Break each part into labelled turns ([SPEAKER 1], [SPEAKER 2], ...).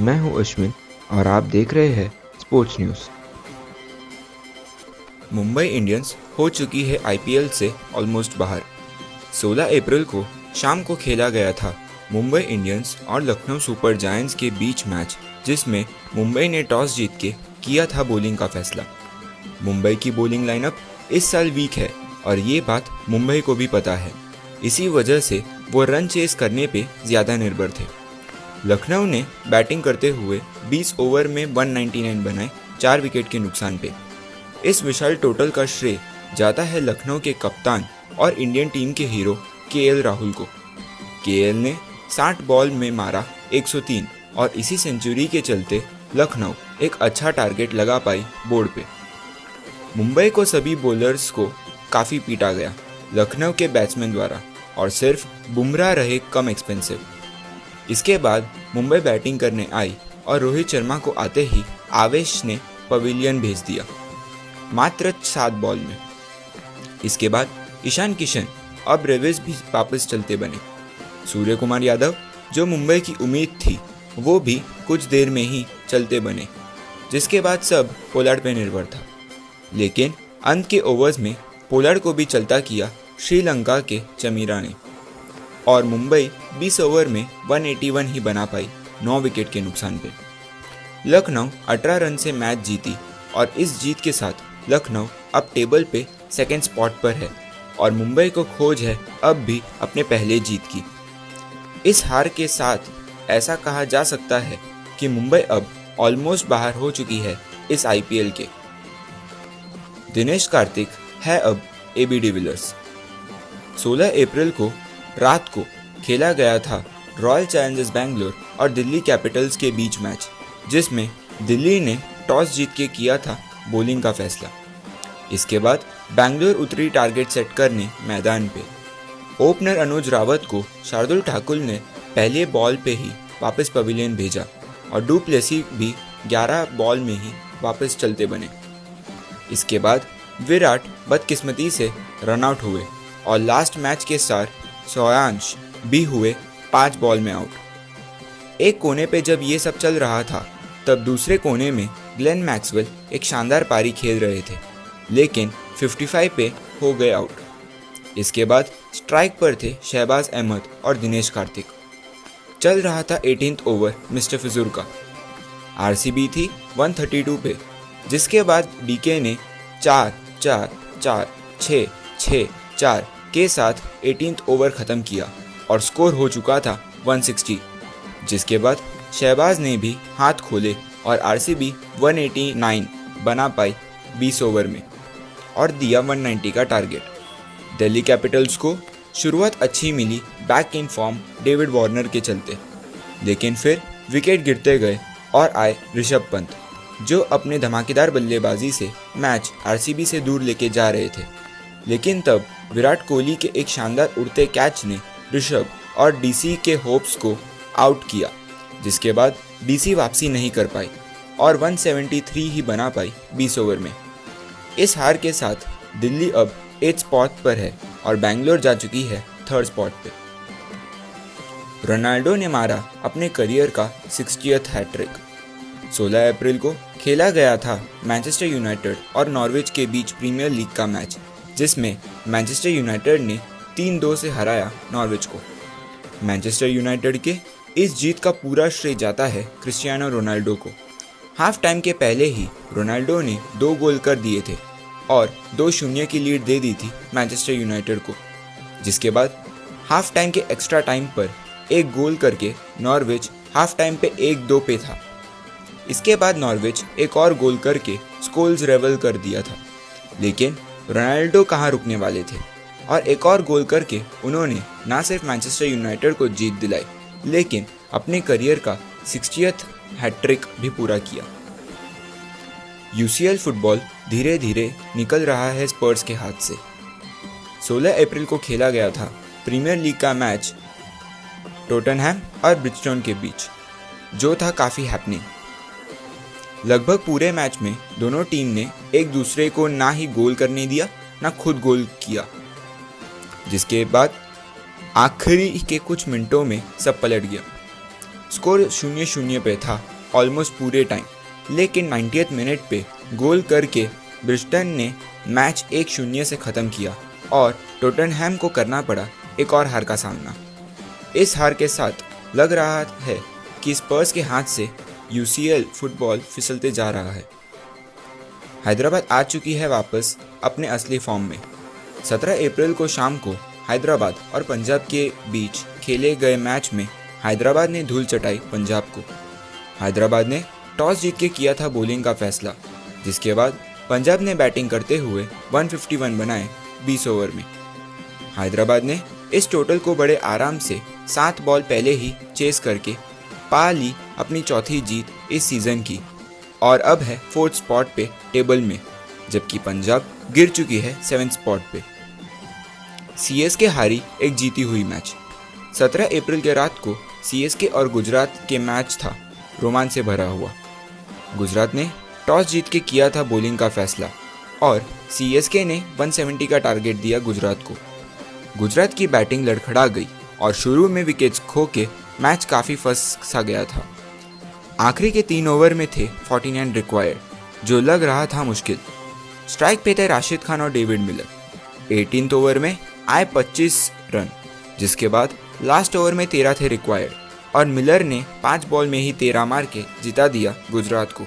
[SPEAKER 1] मैं हूं अश्विन और आप देख रहे हैं स्पोर्ट्स न्यूज़।
[SPEAKER 2] मुंबई इंडियंस हो चुकी है आईपीएल से ऑलमोस्ट बाहर। 16 अप्रैल को शाम को खेला गया था मुंबई इंडियंस और लखनऊ सुपर जायंट्स के बीच मैच, जिसमें मुंबई ने टॉस जीत के किया था बॉलिंग का फैसला। मुंबई की बॉलिंग लाइनअप इस साल वीक है और ये बात मुंबई को भी पता है। इसी वजह से वो रन चेस करने पे ज़्यादा निर्भर थे। लखनऊ ने बैटिंग करते हुए 20 ओवर में 199 बनाए 4 विकेट के नुकसान पे। इस विशाल टोटल का श्रेय जाता है लखनऊ के कप्तान और इंडियन टीम के हीरो केएल राहुल को। केएल ने 60 बॉल में मारा 103 और इसी सेंचुरी के चलते लखनऊ एक अच्छा टारगेट लगा पाई बोर्ड पे। मुंबई को सभी बॉलर्स को काफ़ी पीटा गया लखनऊ के बैट्समैन द्वारा और सिर्फ बुमराह रहे कम एक्सपेंसिव। इसके बाद मुंबई बैटिंग करने आई और रोहित शर्मा को आते ही आवेश ने पवेलियन भेज दिया मात्र 7 बॉल में। इसके बाद ईशान किशन और ब्रेविस भी वापस चलते बने। सूर्य कुमार यादव, जो मुंबई की उम्मीद थी, वो भी कुछ देर में ही चलते बने, जिसके बाद सब पोलार्ड पर निर्भर था। लेकिन अंत के ओवर्स में पोलार्ड को भी चलता किया श्रीलंका के चमीरा ने और मुंबई 20 ओवर में 181 ही बना पाई 9 विकेट के नुकसान पे। लखनऊ 18 रन से मैच जीती और इस जीत के साथ लखनऊ अब टेबल पे सेकंड स्पॉट पर है और मुंबई को खोज है अब भी अपने पहले जीत की। इस हार के साथ ऐसा कहा जा सकता है कि मुंबई अब ऑलमोस्ट बाहर हो चुकी है इस आईपीएल के। दिनेश कार्तिक है अब एबी डिविलियर्स। 16 अप्रैल को रात को खेला गया था रॉयल चैलेंजर्स बैंगलोर और दिल्ली कैपिटल्स के बीच मैच, जिसमें दिल्ली ने टॉस जीत के किया था बॉलिंग का फैसला। इसके बाद बैंगलोर उतरी टारगेट सेट करने मैदान पे। ओपनर अनुज रावत को शार्दुल ठाकुर ने पहले बॉल पे ही वापस पवेलियन भेजा और डू प्लेसी भी 11 बॉल में ही वापस चलते बने। इसके बाद विराट बदकिस्मती से रन आउट हुए और लास्ट मैच के स्टार श्रेयांश भी हुए 5 बॉल में आउट। एक कोने पे जब ये सब चल रहा था, तब दूसरे कोने में ग्लेन मैक्सवेल एक शानदार पारी खेल रहे थे, लेकिन 55 पे हो गए आउट। इसके बाद स्ट्राइक पर थे शहबाज अहमद और दिनेश कार्तिक। चल रहा था 18th ओवर मिस्टर फिजूर का। आरसीबी थी 132 पे, जिसके बाद डीके ने 4 4 4 6 6 4 के साथ 18th ओवर ख़त्म किया और स्कोर हो चुका था 160, जिसके बाद शहबाज ने भी हाथ खोले और आरसीबी 189 बना पाई 20 ओवर में और दिया 190 का टारगेट। दिल्ली कैपिटल्स को शुरुआत अच्छी मिली back in form David Warner के चलते, लेकिन फिर विकेट गिरते गए और आए ऋषभ पंत, जो अपने धमाकेदार बल्लेबाजी से मैच आरसीबी से दूर लेके जा रहे थे। लेकिन तब विराट कोहली के एक शानदार उड़ते कैच ने ऋषभ और डीसी के होप्स को आउट किया, जिसके बाद डीसी वापसी नहीं कर पाई और 173 ही बना पाई 20 ओवर में। इस हार के साथ दिल्ली अब 8 स्पॉट पर है और बैंगलोर जा चुकी है 3rd स्पॉट पे। रोनाल्डो ने मारा अपने करियर का 60th हैट्रिक। 16 अप्रैल को खेला गया था मैनचेस्टर यूनाइटेड और नॉर्विच के बीच प्रीमियर लीग का मैच, जिसमें मैनचेस्टर यूनाइटेड ने 3-2 से हराया नॉर्विच को। मैनचेस्टर यूनाइटेड के इस जीत का पूरा श्रेय जाता है क्रिस्टियानो रोनाल्डो को। हाफ टाइम के पहले ही रोनाल्डो ने 2 गोल कर दिए थे और 2-0 की लीड दे दी थी मैनचेस्टर यूनाइटेड को, जिसके बाद हाफ टाइम के एक्स्ट्रा टाइम पर एक गोल करके नॉर्विच हाफ टाइम पे 1-2 पे था। इसके बाद नॉर्विच एक और गोल करके स्कोल्स रेवल कर दिया था, लेकिन रोनाल्डो कहाँ रुकने वाले थे और एक और गोल करके उन्होंने ना सिर्फ मैनचेस्टर यूनाइटेड को जीत दिलाई, लेकिन अपने करियर का 60th हैट्रिक भी पूरा किया। यूसीएल फुटबॉल धीरे धीरे निकल रहा है स्पर्स के हाथ से। 16 अप्रैल को खेला गया था प्रीमियर लीग का मैच टोटनहैम और ब्रिजटन के बीच, जो था काफ़ी हैपनिंग। लगभग पूरे मैच में दोनों टीम ने एक दूसरे को ना ही गोल करने दिया ना खुद गोल किया, जिसके बाद आखिरी के कुछ मिनटों में सब पलट गया। स्कोर 0-0 पे था ऑलमोस्ट पूरे टाइम, लेकिन 90th मिनट पे गोल करके ब्रिस्टन ने मैच 1-0 से ख़त्म किया और टोटनहैम को करना पड़ा एक और हार का सामना। इस हार के साथ लग रहा है कि स्पर्स के हाथ से यूसीएल फुटबॉल फिसलते जा रहा है। हैदराबाद आ चुकी है वापस अपने असली फॉर्म में। 17 अप्रैल को शाम को हैदराबाद और पंजाब के बीच खेले गए मैच में हैदराबाद ने धूल चटाई पंजाब को। हैदराबाद ने टॉस जीत के किया था बॉलिंग का फैसला, जिसके बाद पंजाब ने बैटिंग करते हुए 151 बनाए 20 ओवर में। हैदराबाद ने इस टोटल को बड़े आराम से 7 बॉल पहले ही चेस करके पा ली अपनी चौथी जीत इस सीज़न की और अब है 4th स्पॉट पे टेबल में, जबकि पंजाब गिर चुकी है 7th स्पॉट पे। सीएसके हारी एक जीती हुई मैच। 17 अप्रैल के रात को सीएसके और गुजरात के मैच था रोमांच से भरा हुआ। गुजरात ने टॉस जीत के किया था बॉलिंग का फैसला और सीएसके ने 170 का टारगेट दिया गुजरात को। गुजरात की बैटिंग लड़खड़ा गई और शुरू में विकेट्स खो के मैच काफ़ी फंस सा गया था। आखिरी के 3 ओवर में थे 49 रिक्वायर्ड, जो लग रहा था मुश्किल। स्ट्राइक पे थे राशिद खान और डेविड मिलर। 18th ओवर में आए 25 रन, जिसके बाद लास्ट ओवर में 13 थे रिक्वायर्ड और मिलर ने 5 बॉल में ही 13 मार के जिता दिया गुजरात को।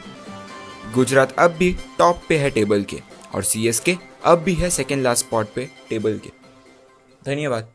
[SPEAKER 2] गुजरात अब भी टॉप पे है टेबल के और सीएसके अब भी है सेकेंड लास्ट स्पॉट पे टेबल के। धन्यवाद।